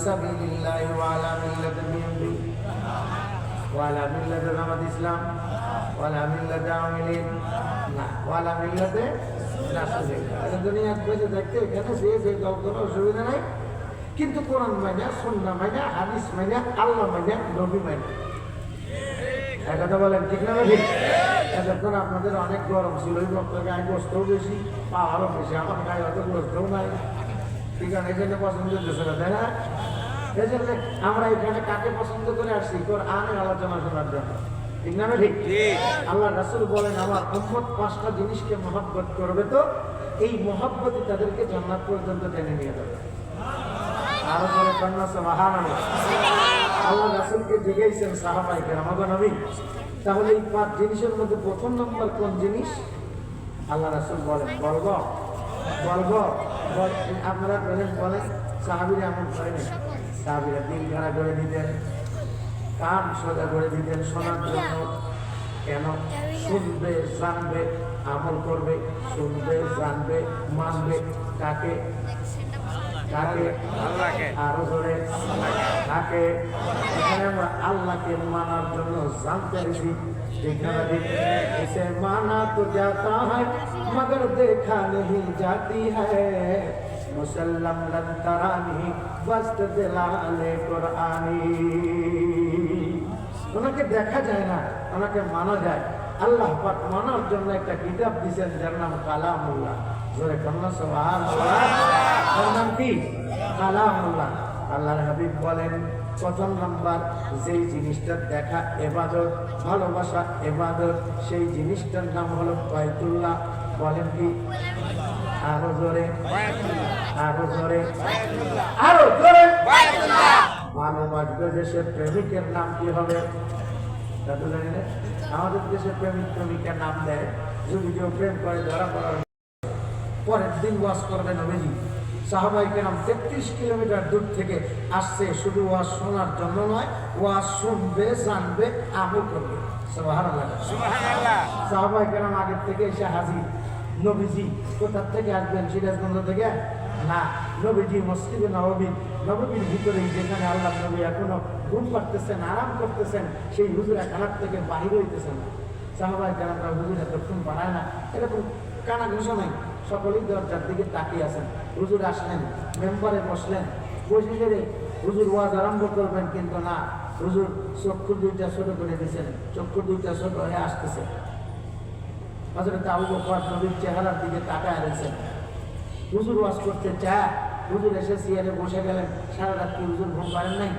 সাবিলিল্লাহি ওয়া আলা মিল্লাতি বিনবি ওয়া আলা মিল্লাতি জামাত ইসলাম ওয়া আলা মিল্লাতি আমিলিন না ওয়া আলা মিল্লাতি রাসূলিল্লাহ। এই দুনিয়া বেঁচে থাকতে এখানে যে কোনো অসুবিধা নাই, কিন্তু কোরআন মাইনা, সুন্নাহ মাইনা, হাদিস মাইনা, আল্লাহ মাইনা, নবী মাইনা। এক কথা বলেন ঠিক না ঠিক? এতক্ষণ আপনাদের অনেক গরম ছিল, ওই বক্তার গায়ে গোস্তও বেশি, পাহাড়ও বেশি, আমার গায়ে অত গোস্তও নাই। ঠিক আছে, এই জন্য পছন্দ করতেছে না, তাই না? এই জন্য আমরা এখানে কাকে পছন্দ করে আসছি? কোরআনের আলোচনা শোনার জন্য, ঠিক না ঠিক? আল্লাহ রাসূল বলেন, আমার উম্মত 5টা জিনিসকে মহব্বত করবে, তো এই মহব্বতই তাদেরকে জান্নাত পর্যন্ত টেনে নিয়ে যাবে। আরো জোরে কন্যা সুবহানাল্লাহ। আল্লাহ রাসূলকে জিজ্ঞাসেন সাহাবায়ে কেরাম, নবী, তাহলে এই 5 জিনিসের মধ্যে প্রথম নম্বর কোন জিনিস? আল্লাহ রাসূল বলেন, বলবো? আপনারা বলেন। সাহাবীরা এমন করেন, সাহাবীরা দিল খাড়া করে দিতেন, কান সোজা করে দিতেন শোনার জন্য। কেন? শুনবে, জানবে, আমল করবে। শুনবে, জানবে, মানবে। কাকে? আরো জোরে কাকে? এখানে আমরা আল্লাহকে মানার জন্য জানতে পেরেছি। इसे माना तो जाता है मगर देखा नहीं जाती है, मुसल्लम लन तरानी बस्त दिलाले कुरानी। ওনাকে দেখা যায় না, ওনাকে মানা যায়। আল্লাহ পাক মানার জন্য একটা কিতাব দিয়েছেন, যার নাম কালামুল্লাহ। জোরে কন্যা সুবহানাল্লাহ। তার নাম কি? কালামুল্লাহ। আল্লাহর হাবিব বলেন, প্রথম নাম্বার যেই জিনিসটা দেখা ইবাদত, ভালোবাসা ইবাদত, সেই জিনিসটার নাম হলো বাইতুল্লাহ। বলেন কি? আরো জোরে, আরো জোরে, আরো জোরে। মানবাদ্য দেশের প্রেমিকের নাম কি হবে? আমাদের দেশের প্রেমিক প্রেমিকার নাম দেয়, যদি কেউ প্রেম করে ধরা পড়ার পরের দিন ওয়াজ করবে নবীজি। সাহাবায়ে কেরাম 33 কিলোমিটার দূর থেকে আসছে, শুধু ওয়াজ শোনার জন্য নয়, ওয়াজ শুনবে, জানবে, আমল করবে। সুবহানাল্লাহ, সুবহানাল্লাহ। সাহাবায়ে কেরাম আগের থেকে এসে হাজির। নবীজি কোথা থেকে আসবেন? সিরাজগঞ্জ থেকে না, নবীজি মসজিদে নববীর ভিতরে, যেখানে আল্লাহ নবী এখনো ঘুম পাড়তেছেন, আরাম করতেছেন, সেই হুজুরা খানার থেকে বাহির হইতেছেন। সাহাবায়ে কেরামরা হুজুর এতক্ষণ বাড়ায় না, এরকম কানা ঘোষা নাই, সকলেই দরজার দিকে তাকিয়ে আছেন। হুজুর আসলেন, মেম্বারে বসলেন, বসে গেলে হুজুর ওয়াজ আরম্ভ করবেন, কিন্তু না, হুজুর চক্ষু 2টা ছোট করে দিয়েছেন, চক্ষু 2টা ছোট হয়ে আসতেছে। হযরত আবু বকর নবীর চেহারার দিকে তাকায় রয়েছেন। হুজুর ওয়াজ করতে চায়, হুজুর এসে চেয়ারে বসে গেলেন। সারা রাত কি হুজুর ঘুম পারেন নাই?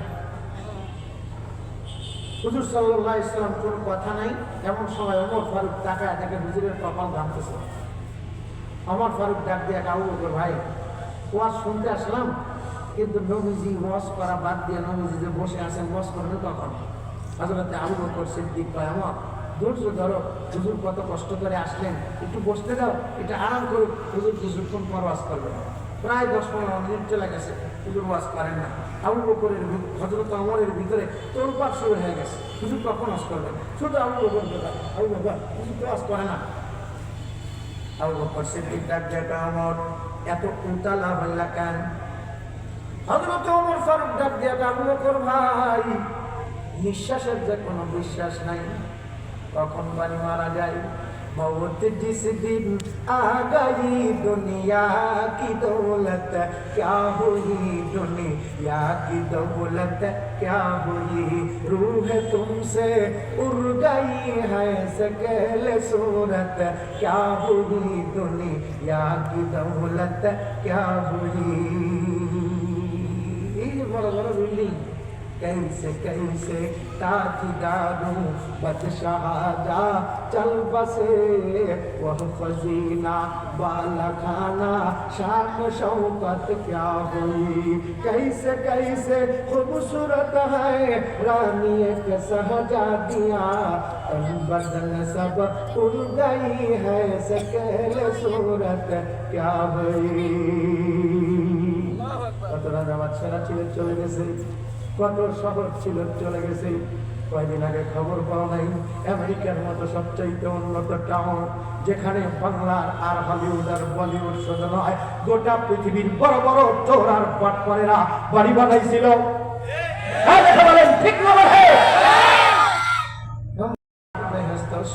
হুজুর সাল্লাল্লাহু আলাইহি ওয়াসাল্লাম কোনো কথা নাই। এমন সময় ওমর ফারুক তাকায় দেখে হুজুরের কপাল ঘামতেছে। ওমর ফারুক ডাক দিয়ে, আবু বকর ভাই, ওয়াজ শুনতে আসলাম, কিন্তু নবীজি ওয়াজ করা বাদ দিয়ে নবীজি যে বসে আছেন, ওয়াজ করবেন কখন? হযরত আবু বকর সিদ্দিক কয়, ওমর ধৈর্য ধরো, হুজুর কত কষ্ট করে আসলেন, একটু বসতে দাও, এটা আরাম করুক, হুজুর কিছুক্ষণ পর ওয়াজ করবেন। প্রায় 10-15 মিনিট চলে গেছে, হুজুর ওয়াজ করেন না। আবু বকরের, হযরত ওমরের ভিতরে তোলপাড় শুরু হয়ে গেছে, হুজুর কখন ওয়াজ করবেন? শুধু আবু বকর হুজুর তো ওয়াজ করে না। আবু বকর সিদ্দিক ডাক দিয়ে, ওমর এত উতালা হইলা কেন? হযরত ওমর ফারুক ডাক দিয়ে, আবু বকর ভাই, নিঃশ্বাসের যে কোনো বিশ্বাস নাই, কখন বানি মারা যায়। मौत जिस दिन आ गई दुनिया की दौलत क्या हुई, दुनिया की दौलत क्या हुई, रूह तुमसे उड़ गई है सकल सूरत क्या हुई, दुनिया की दौलत क्या हुई। बड़ा बड़ा बिल्डिंग कैसे कैसे ताजदारू बदशहादा चल बसे, वह खजीना वाला खाना शान शौकत क्या हुई, कैसे कैसे खूबसूरत है रानी एक सहजादियाँ, तन बदन सब उड़ गई है सकल सूरत क्या हुई। কত রাজা বাদশারা ছিল চলে গেছে, কত শহর ছিল চলে গেছে, কয়দিন আগে খবর পাওয়া নাই, আমেরিকার মতো সবচাইতে উন্নত টাউন, যেখানে বাংলা আর হলিউড আর বলিউড শুধু নয়, গোটা পৃথিবীর বড় বড় চোর আর পাটপাড়েরা বাড়ি বানাইছিল। ঠিক না?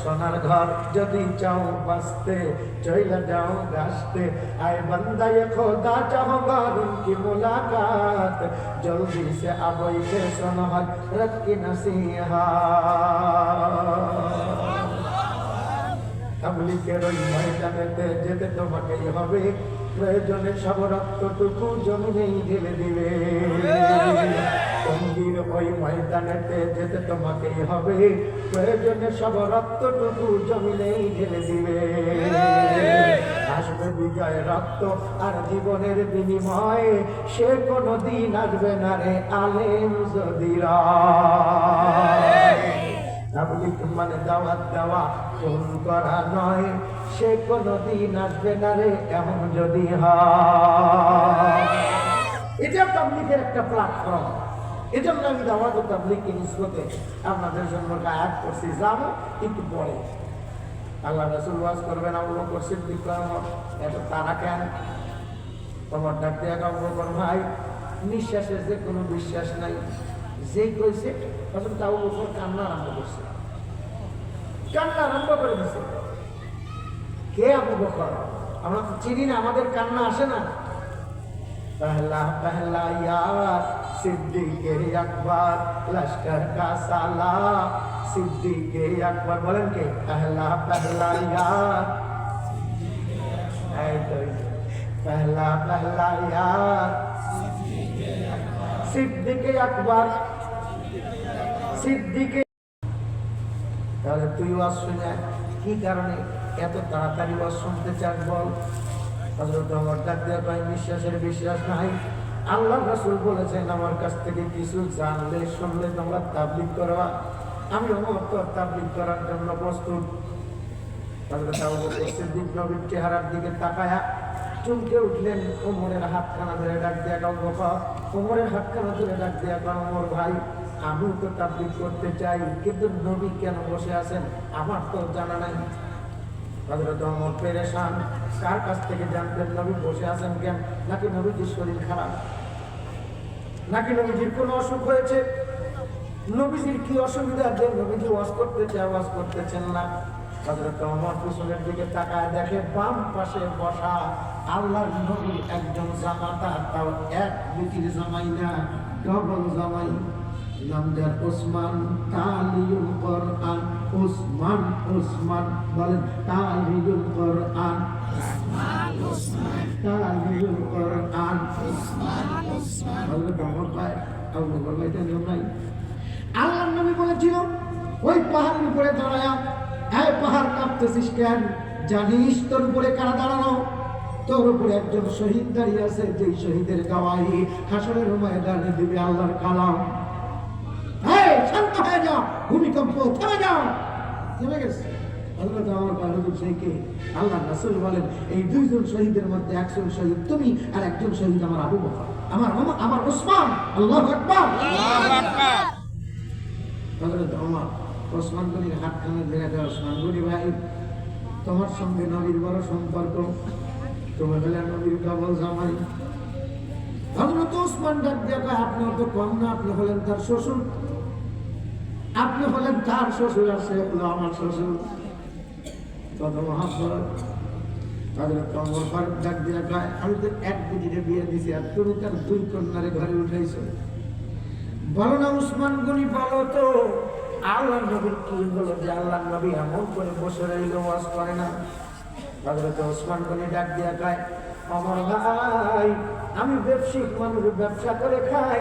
সোনার ঘর যদি চাও বাঁচতে, চইলা যাও গাছতে, আয় বন্দায়ে খোদা চাহোগা উনকি মুলাকাত, জলদি সে আবই কে শোনো হযরত কি নসিহত। তাবলীগের ওই ময়দানেতে যেতে তোমাকেই হবে, প্রয়োজনে সব রক্তটুকু জমিনেই ঢেলে দিবে। টঙ্গীর ওই ময়দানেতে যেতে তোমাকেই হবে, প্রয়োজনে সব রক্তটুকু জমিনেই ঢেলে দিবে। আসবে বিজয় রক্ত আর জীবনের বিনিময়ে, সে কোনদিন আসবে না রে আলেম যদি তাবলীগ মানে দাওয়াত দেওয়া, ফোন করা নয়, সে কোনদিন আসবে না রে এমন যদি হয়। এটা তাবলীগের একটা প্ল্যাটফর্ম। এজন্য আমি দাওয়াত ও তাবলীগকে নিসবতে আপনাদের জন্য আয়াত করছি, যাবো একটু পরে। আল্লাহ রাসূল ওয়াজ করবেন, আবু বকর সিদ্দিক এত তারা কেন? তোমার ডাক দিয়ে আবু বকর ভাই, নিঃশ্বাসের যে কোনো বিশ্বাস নাই, যে কইছে তখন আবু বকর কান্না আরম্ভ করছে, কান্না আরম্ভ করে দিছে। কে আবু বকর? আমরা তো চিনি না, আমাদের কান্না আসে না। पहला पहला यार सिद्दीक़ अकबर लश्कर का सालार, सिद्दीक़ अकबर बोलें के पहला पहला यार, पहला पहला यार सिद्दीक़ अकबर, सिद्दीक़। তাহলে তুই ওয়াজ শুনে কি কারণে এত তাড়াতাড়ি ওয়াজ শুনতে চাস বল? হযরত ওমর ডাক দিয়ে কয়, বিশ্বাসের বিশ্বাস নাই। আল্লাহ রাসূল বলেছেন আমার কাছ থেকে কিছু জানলে শুনলে তোমরা তাবলীগ করবা। আমি ওমর তো তাবলীগ করার জন্য প্রস্তুত। হযরত আবু বকর সিদ্দিক নবীর চেহারার দিকে তাকায়া চমকে উঠলেন। ওমরের হাতখানা ধরে ডাক দিয়ে আবু বকর, ওমরের হাতখানা ধরে ডাক দিয়ে কয়, ওমর ভাই আমি তো তাবলীগ করতে চাই, কিন্তু নবী কেন বসে আছেন আমার তো জানা নাই। হযরত ওমর পেরেশান, কার কাছ থেকে জানতেন নবী বসে আছেন কেন? নাকি নবীজির শরীর খারাপ, নাকি নবীজির কোনো অসুখ হয়েছে? নবীজির কি অসুবিধা যে নবীজি ওয়াজ করতেছে, আওয়াজ করতেছেন না? হযরত ওমর পিছনের দিকে তাকায় দেখে বাম পাশে বসা আল্লাহর নবীর একজন জামাতা, তাও এক বিটির জামাই না, ডবল জামাই। নাম দেন ওসমান তালিউল কোরআন, ওসমান ওসমান বলেন তালিউল কোরআন, তালিউল কোরআন, হযরত ওমর ভাই আবু বকর ভাই জানেন নাই? আল্লাহর নবী বলেছিল ওই পাহাড়ের উপরে দাঁড়ায়া, এই পাহাড় কাঁপতেছিস কেন? জানিস তোর উপরে কারা দাঁড়ানো? তোর উপরে একজন শহীদ দাঁড়িয়ে আছে, যেই শহীদের গাওয়াহি হাসরের ময়দানে দিবে আল্লাহর কালাম। এই শান্ত হয়ে যাও, ভূমিকম্প থেমে যাও। থেমে গেছে। হযরত ওমর ফারুক সেইকে আল্লাহ রাসূল বলেন, এই দুইজন শহীদের মধ্যে একজন শহীদ তুমি, আর একজন শহীদ আমার আবু বকর, আমার ওসমান। আল্লাহু আকবার, আল্লাহু আকবার। হযরত ওমর ওসমান গনির হাতখানা ধরে দেয়, ওসমান গনি ভাই তোমার সঙ্গে নবীর বড় সম্পর্ক, তুমি হলে নবীর ডবল জামাই। হযরত ওসমান ডাক দিয়ে কয়, আপনার তো কম না, আপনি হলেন তার শ্বশুর, আপনি হলেন তার শ্বশুর, আর সে হলো আমার শ্বশুর। কত মহাব্বত। হযরত ওমর ফারুক ডাক দিয়ে কয়, আমি তো এক বিটিরে বিয়ে দিছি, আর তুমি তার দুই কন্যারে ঘরে উঠাইছো। বলো না ওসমান গনি, বলো তো আল্লাহর নবীর কি হলো যে আল্লাহর নবী এমন করে বসে রইল, ওয়াজ করে না? হযরত ওসমান গনি ডাক দিয়ে কয়, ওমর ভাই আমি ব্যবসায়িক মানুষ, ব্যবসা করে খাই,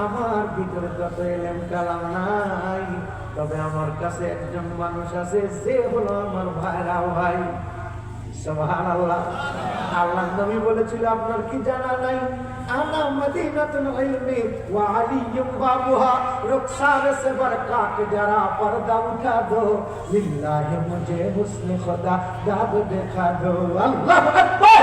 আমার ভিতরে তত এলেম কালাম নাই, তবে আমার কাছে একজন মানুষ আছে, সে হলো আমার ভাইরা ভাই। সুবহানাল্লাহ। আল্লাহর নবী বলেছিল আপনার কি জানা নাই? আনা মদিনাতুল ইলমি ওয়া আলিয়্যুম বাবুহা, রুখসার সে বরকাত যারা পর্দা উঠা দো, লিল্লাহি মুঝে হুসনে খুদা দাদ দেখা দো। আল্লাহু আকবার।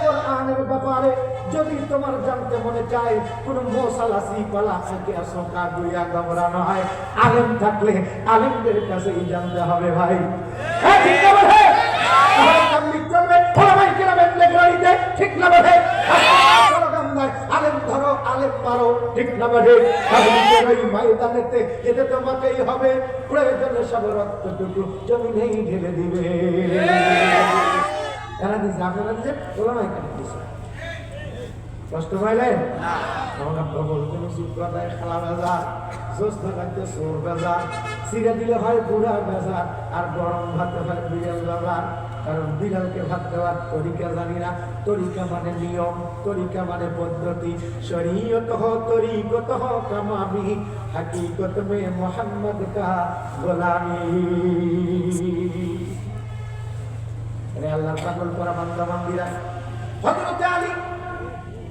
কোরআনের ব্যাপারে যদি তোমার জানতে মনে চায় কোন মোসালাসি পালা থেকে আসকা দুইয়া গমরা নয়, আলেম থাকলে আলেমদের কাছেই জানতে হবে ভাই। ঠিক না বলে ঠিক না বলে আলেম ধরো আলেম পারো, ঠিক না বলে ময়দানেতে যেতে তোমাকেই হবে, প্রয়োজনে সব রক্তটুকু জমিনেই ঢেলে দিবে। এরা দিচ্ছে আপনারা দিচ্ছে বলো না এখানে দিচ্ছে কষ্ট পাইলেন আমার প্রবল কোন শুক্রদায় খালা ভেজা, জ্যোৎস্ন রাখতে সোর ভেজা, সিরে দিলে হয় বুড়া ভেজা, আর গরম ভাতে হয় বিড়াল বাজার। কারণ বিড়ালকে ভাত দেওয়ার তরিকা জানি না, তরিকা মানে নিয়ম, তরিকা মানে পদ্ধতি। শরীয়ত হো তরিকত হো কামামি, হাকিকত মে মোহাম্মদ কা গোলামি। রে আল্লাহর পাগল করা বান্দা বান্দিরা, হযরত আলী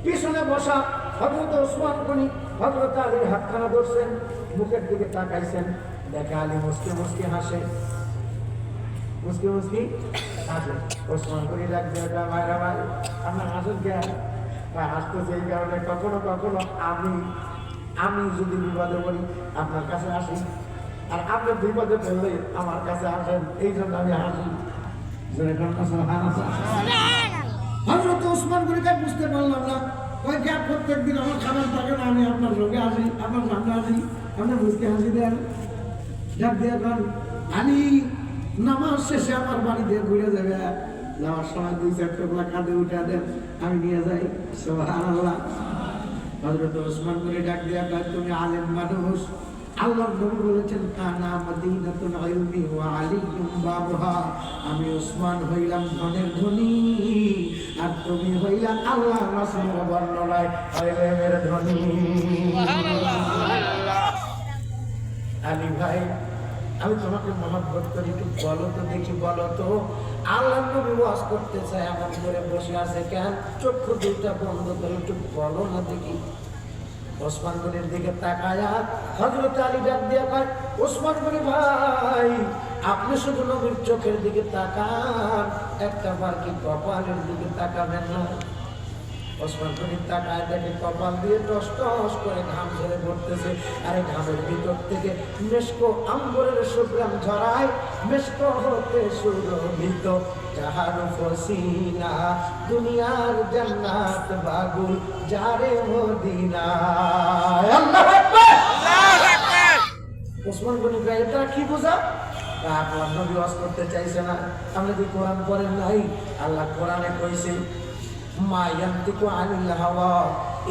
পিছনে বসা, হযরত ওসমান গনি হযরত আলীর হাতখানা ধরছেন, মুখের দিকে তাকাইছেন, দেখে আলী মুস্কি মুস্কি হাসে, মুস্কি মুস্কি হাসে। ওসমান গনি ডাক দিয়ে ভাইরা ভাই আপনার হাসেন কে? হাসতেছে এই কারণে কখনো কখনো আমি যদি বিপদে পড়ি আপনার কাছে আসি, আর আপনি বিপদে পড়লে আমার কাছে আসেন, এই জন্য আমি হাসি। হযরত ওসমান গনিকে বুঝতে পারলাম না, ওই যে প্রত্যেকদিন আমার খাবার থাকে না, আমি আপনার সঙ্গে আসি, আপনার সামনে আসি, আপনি বুঝতে হাসি দেন, ডাক দিয়ে এখন আলী নামাজ শেষে আমার বাড়িতে ঘুরে যাবে, যাওয়ার সময় 2-4 টোকলা কাঁধে উঠে দেন, আমি নিয়ে যাই। সুবহানাল্লাহ। হযরত ওসমান গনি ডাক দিয়ে তুমি আলেম মানুষ, আল্লাহর নবী বলেছেন কানা মদিনাতুল ইলমি ওয়া আলিয়্যুম বাবুহা, আমি ওসমান হইলাম ধনের ধনী, আর তুমি হইলা আল্লাহ রাসূলের বর্ণনায় ইলমের ধনী। আলী ভাই আমি তোমাকে মহব্বত করি, একটু বলো তো দেখি, বলো তো আল্লাহর নবী ওয়াজ করতে চায়, এমন করে বসে আছে কেন? চক্ষু দুইটা বন্ধ করে একটু বলো না দেখি। ওসমান গনির দিকে তাকায়া হযরত আলী ডাক দিয়া কয়, ওসমান গনি ভাই আপনি শুধু নবীর চোখের দিকে তাকান, একটা বার কি কপালের দিকে তাকাবেন না? ওসমান গনি তাকায় দেখে কপাল দিয়ে টস টস করে ঘাম ঝরে পড়তেছে, আর এই ঘামের ভিতর থেকে মেশকো আম্বরের সুগ্রাম ঝরায়, মেশকো হতে সুরভিত যাহার ফসিনা, দুনিয়ার জান্নাত বাগুল যারে মদিনা। আল্লাহু আকবার, আল্লাহু আকবার। ওসমান গনি কয় এটা কি বোঝা? আপনার নবী ওয়াজ করতে চাইছে না, আপনি কি কোরআন পড়েন নাই? আল্লাহ কোরআনে কইছে মা ইয়ান্তিকু আনিল হাওয়া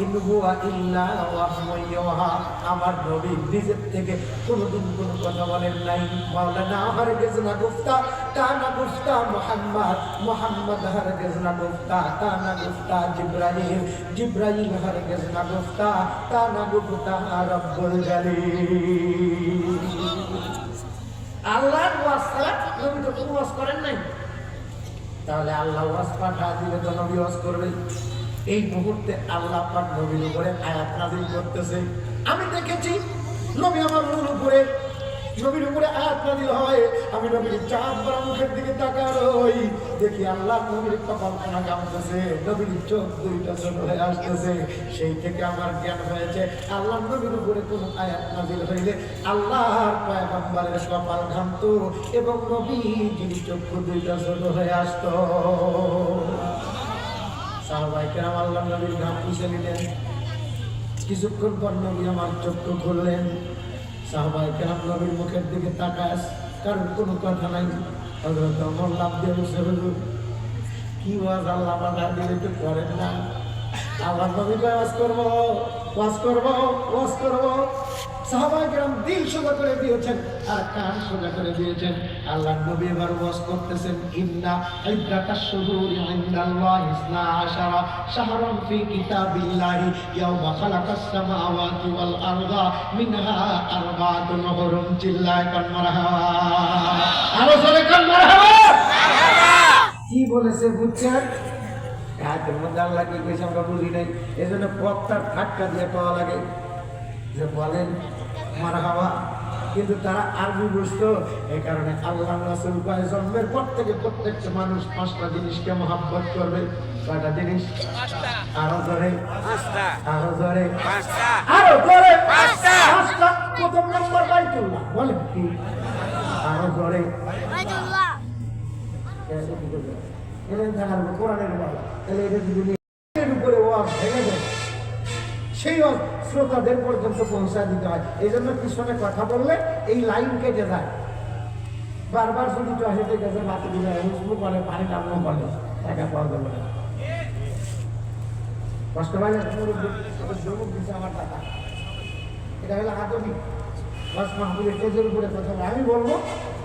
ইন হুয়া ইল্লা ওয়াহয়ুন ইউহা, আমার নবী নিজের থেকে কোনোদিন কোনো কথা বলেন নাই। মাওলানা হারগিজ না গুফতা কানা গুফতা মুহাম্মদ, মুহাম্মদ হারগিজ না গুফতা কানা গুফতা জিবরাইল, জিবরাইল হারগিজ না গুফতা কানা গুফতা রব্বুল জালিল। আল্লাহর ওয়াজ ছাড়া নবী তো কোনো ওয়াজ করেন নাই, তাহলে আল্লাহ ওয়াজ পাঠা দিলে তো নবী ওয়াজ করবে। এই মুহূর্তে আল্লাহ পাক নবীর উপরে আয়াত নাযিল করতেছে। আমি দেখেছি নবী আমার উপরে, নবীর উপরে আয়াত নাযিল হয়, আমি নবীর চাঁদ ভরা মুখের দিকে তাকাই, দেখি আল্লাহ নবীর কপালখানা কাঁপতেছে, নবীর চোখ দুইটা ছোট হয়ে আসতেছে। সেই থেকে আমার জ্ঞান হয়েছে আল্লাহ নবীর উপরে কোন আয়াত নাযিল হইলে আল্লাহর পয়গম্বরের কপাল ঘামতো এবং নবীর চক্ষু দুইটা ছোট হয়ে আসতো। সাহাবায়ে কেরাম আল্লাহ নবীর ঘাম মুছে নিলেন, কিছুক্ষণ পর নবী আমার চক্ষু খুললেন। সাহাবায়ে কেরাম নবীর মুখের দিকে তাকায়, কারণ কোনো কথা নাই। হযরত ওমর লাফ দিয়ে বসে, হুজুর কি ওয়াজ আল্লাহ বাধা দিলে একটু করেন না? আল্লাহ নবী ওয়াজ করবো, ওয়াজ করবো, ওয়াজ করবো। সাহাবায়ে কেরাম দিল সোজা করে দিয়েছেন আর কান সোজা করে দিয়েছেন। আল্লাহ নবী এবার ওয়াজ করতেছেন, ইন্না ইদ্দাতাশ শুহুরি ইনদাল্লাহি 12 শাহরান ফি কিতাবিল্লাহি ইয়াওমা খালাকাস সামাওয়াতি ওয়াল আরদা মিনহা আরবাতুন হুরুম। চিল্লায় কোন মারহাবা, আরো জোরে কোন মারহাবা। কি বলেছে বুঝছেন? আয়াতের মধ্যে আল্লাহ কি কইছে আমরা বুঝি নাই, এজন্য পথটার ধাক্কা দিয়ে পাওয়া লাগে যে বলেন মারহাবা, কিন্তু তারা আরবি বুঝতো। এই কারণে আল্লাহ রাসূল কয় জন্মের পর থেকে প্রত্যেকটা মানুষ 5টা জিনিসকে মহব্বত করবে। কয়টা জিনিস? আরো জোরে, পাঁচটা, আরো জোরে, পাঁচটা, আরো জোরে, পাঁচটা। পাঁচটা। প্রথম নম্বর বাইতুল্লাহ, বলেন কি? আরো জোরে, বাইতুল্লাহ। কোরআনের বাবা, তাহলে এটা যদি এর উপরে ওয়াজ ভেঙে যায়, সেই ওয়াজ শ্রোতাদের পর্যন্ত পৌঁছা দিতে হয়। এই জন্য পিছনে কথা বললে এই লাইন কেটে যায়। বারবার যদি টয়লেটে গেছে বাতি দিলে হুসবু করে, পানি টানো বলে, একা পাওয়া যাবে না। কষ্ট পাই না, জমুক দিচ্ছে আমার টাকা। এটা হলো আধুনিক বাস মাহবুবের তেজের উপরে কথা বলে। আমি বলবো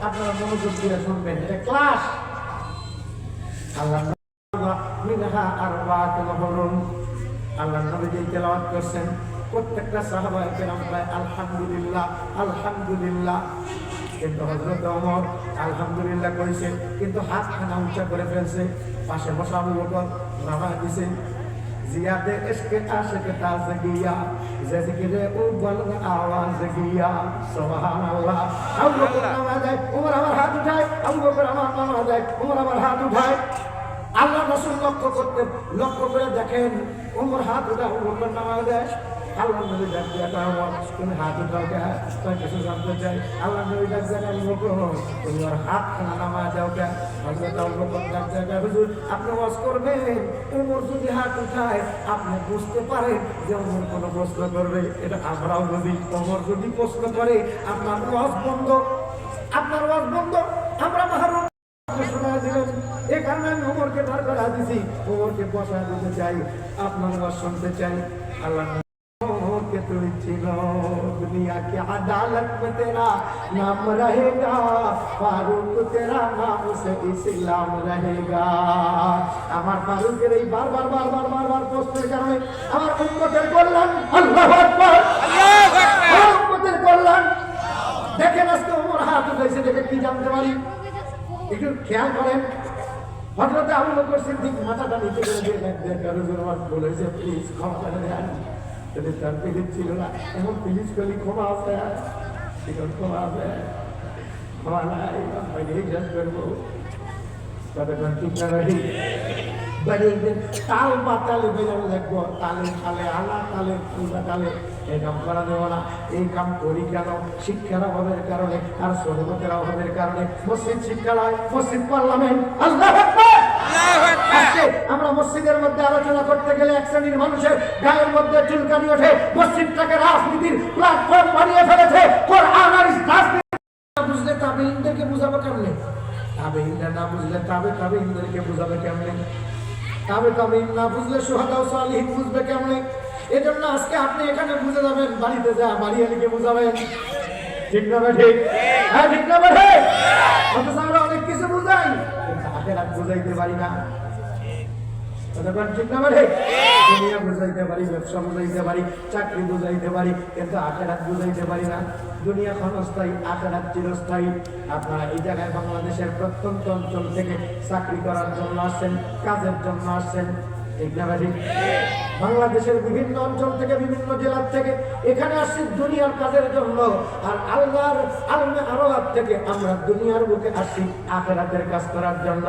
আপনারা মনোযোগ দিয়ে শুনবেন, এটা ক্লাস। আল্লাহ মিনহা আরবাতুন হুরুম, আল্লাহ নবী যে তেলাওয়াত করছেন, প্রত্যেকটা সাহাবায়ে কেরাম বলে আলহামদুলিল্লাহ, আলহামদুলিল্লাহ। কিন্তু হযরত ওমর আলহামদুলিল্লাহ কইছে, কিন্তু হাতখানা উঁচা করে ফেলছে। পাশে বসা আবু বকর নামা দিছে, জিয়াদে ইশকে আশিক তাজগিয়া, জিকিরে ও বলদ আওয়াজ গিয়া, সুবহানাল্লাহ। আবু বকর নামা দেয়, ওমর আমার হাত উঠায়, আবু বকর আমার নামা দেয়, ওমর আমার হাত উঠায়। আল্লাহ রাসূল লক্ষ্য করে দেখেন, ওমর হাত উঠায়, আবু বকর নামা দেয়। আল্লাহ নবী ডাক দিয়া কয়, ওমর তুমি হাত উঠাও কে? তাই কিছু জানতে চাই। আল্লাহ নবী ডাক দিয়া কয়, আবু বকর তুমি ওর হাতখানা নামায় দাও কে? হযরত আবু বকর ডাক দিয়া কয়, হুজুর আপনি ওয়াজ করবেন, ওমর যদি হাত উঠায় আপনি বুঝতে পারেন যে ওমর কোনো প্রশ্ন করবে, এটা আমরাও বুঝি। ওমর যদি প্রশ্ন করে আপনার ওয়াজ বন্ধ, আপনার ওয়াজ বন্ধ, আমরা মাহরুম। শোনা দিলেন, এই কারণে আমি ওমরকে দাঁড় করা দিছি, ওমরকে বসা দিতে চাই, আপনার ওয়াজ শুনতে চাই। আল্লাহ के तुम चिनो दुनिया की अदालत में तेरा नाम रहेगा, फारूक तेरा नाम से इस्लाम रहेगा। আমার ফারুকের এই বারবার প্রশ্নের কারণে আমার উম্মতের কল্যাণ, আল্লাহু আকবার, আল্লাহু আকবার। উম্মতের কল্যাণ। দেখেন আজকে ওমর হাত উঠাইছে, দেখে কি জানতে পারি একটু খেয়াল করেন। হযরত আবু বকর সিদ্দিক মাথাটা নিচে করে দিয়ে দেখেন, হুজুর আমার ভুল হয়েছে, প্লিজ ক্ষমা করে দেন। যদি তার পিলিশ ছিল না, এখন পিলিশ করলে ক্ষমা আছে, এখন ক্ষমা আছে, ক্ষমা নাই, আমি হিসাব করবো। কতক্ষণ ঠিক না রাখি তাল পাতালে বেজানো দেখবো, তালে তালে আলা তালে পূজা তালে এই কাম করা দেবো না। এই কাম করি কেন? শিক্ষার অভাবের কারণে, আর সরবতের অভাবের কারণে। মসজিদ শিক্ষালয়, মসজিদ পার্লামেন্ট, আল্লাহু আকবার। আজকে আমরা মসজিদের মধ্যে আলোচনা করতে গেলে এক শ্রেণীর মানুষের গায়ের মধ্যে চুলকানি ওঠে। মসজিদটাকে রাজনীতির প্ল্যাটফর্ম বানিয়ে ফেলেছে। কোরআন আর রাজনীতি বুঝলে তাবেঈনদেরকে বুঝাবো কেমনে? তাবেঈনরা না বুঝলে তাবেঈনদেরকে বুঝাবে কেমনে? তাবেঈন না বুঝলে শুহাদা ও সালিহিন বুঝবে কেমনে? এজন্য আজকে আপনি এখানে বুঝে যাবেন, বাড়িতে যা বাড়ি এলিকে বুঝাবেন। ঠিক না ঠিক? হ্যাঁ ঠিক না ঠিক? অথচ আমরা অনেক কিছু বুঝাই, কিন্তু আখেরাত বুঝাইতে পারি না। ঠিক না ঠিক? দুনিয়া বুঝাইতে পারি, ব্যবসা বুঝাইতে পারি, চাকরি বুঝাইতে পারি, কিন্তু আখেরাত বুঝাইতে পারি না। দুনিয়া ক্ষণস্থায়ী, আখেরাত চিরস্থায়ী। আপনারা এই জায়গায় বাংলাদেশের প্রত্যন্ত অঞ্চল থেকে চাকরি করার জন্য আসছেন, কাজের জন্য আসছেন, ঠিক না ঠিক? বাংলাদেশের বিভিন্ন অঞ্চল থেকে, বিভিন্ন জেলার থেকে এখানে আসছি দুনিয়ার কাজের জন্য। আর আল্লাহর আলমে আরওয়াত থেকে আমরা দুনিয়ার বুকে আসছি আখিরাতের কাজ করার জন্য।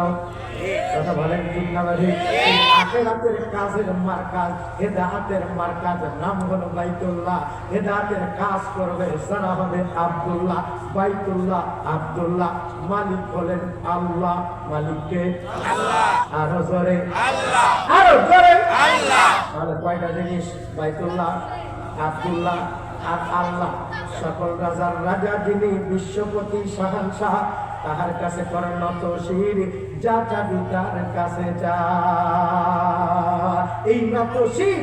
কথা বলেন ঠিক না ঠিক? এই আখিরাতের কাজের মার্কাজ, হেদায়েতের মার্কাজ নাম হলো বাইতুল্লাহ। হেদায়েতের কাজ করবে যারা হবে আব্দুল্লাহ, বাইতুল্লাহ আব্দুল্লাহ, মালিক হলেন আল্লাহ। মালিককে আল্লাহ, আরো জোরে আল্লাহ, আরো জোরে আল্লাহ। তাহলে কয়টা জিনিস? বাইতুল্লাহ, আব্দুল্লাহ আর আল্লাহ। সকল রাজার রাজা যিনি, বিশ্বপতি শাহানশাহ, তাহার কাছে করেন নত শির, যা চাবি তার কাছে যা। এই নত শির